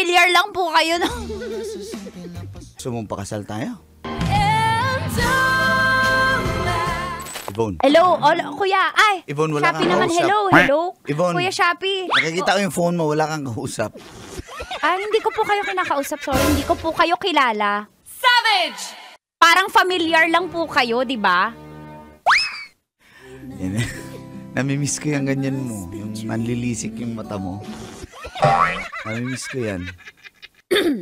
familiar lang po kayo. No? Gusto mong pakasal tayo? Yvonne. Hello, kuya. Ay, Yvonne, wala Shopee kang naman. kausap. Hello. Yvonne. Kuya Shopee. Nakikita ko yung phone mo, wala kang kausap. Hindi ko po kayo kinakausap. Sorry, hindi ko po kayo kilala. Savage! Parang familiar lang po kayo, di ba? Yan. Namimiss ko yung ganyan mo. Yung nanlilisik yung mata mo. Namimiss ko yan.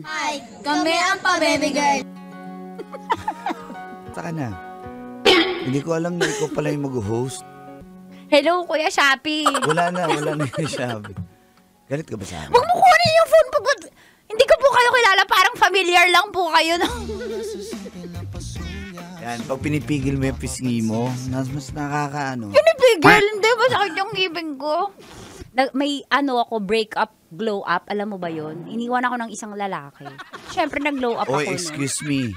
Ay, kami ang pabibigay. Saka na. Hindi ko alam na ikaw pala yung mag-host. Hello, Kuya Shopee. Wala na yung sabi. Galit ka ba sa akin? Huwag mo kunin yung phone po. Hindi ko po kayo kilala. Parang familiar lang po kayo. No? Yan, pag pinipigil mo yung pisngi mo, mas nakakaano. Pinipigil. Hindi, masakit yung ngipin ko. May ako, break up, glow up. Alam mo ba yon? Iniwan ako ng isang lalaki. Siyempre, nag-glow up ako. Excuse me.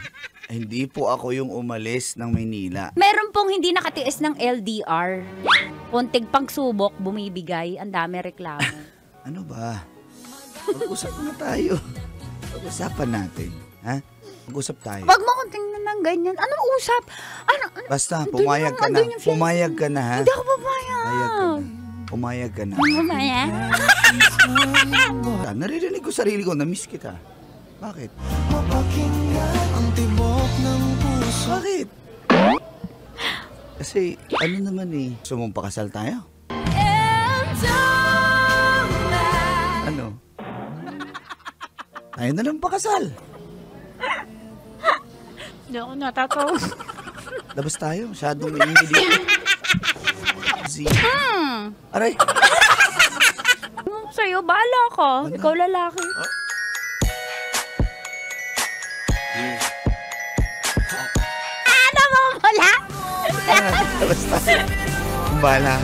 Hindi po ako yung umalis ng Maynila. Meron pong hindi nakatiis ng LDR. Puntig pangsubok, bumibigay. Ang dami reklamo. Ano ba? Mag-usap na tayo. Pag-usapan natin. Ha? Mag-usap tayo. Wag mo kong tingnan ng ganyan. Anong usap? Basta, pumayag ka na. Pumayag ka na, ha? Hindi ako pumayag. Pumayag ka na. Pumayag? Naririnig ko sarili ko, na-miss kita. Bakit? Bakit? Kasi, ano naman eh. Gusto mong pakasal tayo? Ano? Tayo na lang pakasal. Hindi ako natatawa. Labas tayo. Masyadong maingi dito. Aray. Sa'yo, bahala ka. Ikaw lalaki. Ano mo mula? Labas tayo. Kumbala.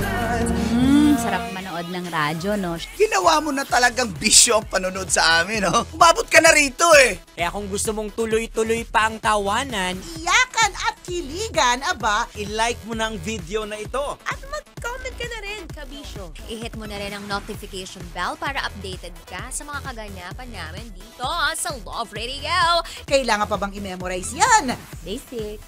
Sarap manood ng radyo, no? Ginawa mo na talagang bisyo ang panonood sa amin, no? Umabot ka na rito, eh. Kaya kung gusto mong tuloy-tuloy pa ang tawanan, iyakan at kiligan, aba, i-like mo na ang video na ito. At mag-comment ka na rin, kabisyo. I-hit mo na rin ang notification bell para updated ka sa mga kaganapan namin dito sa Love Radio. kailangan pa bang i-memorize yan? Basic.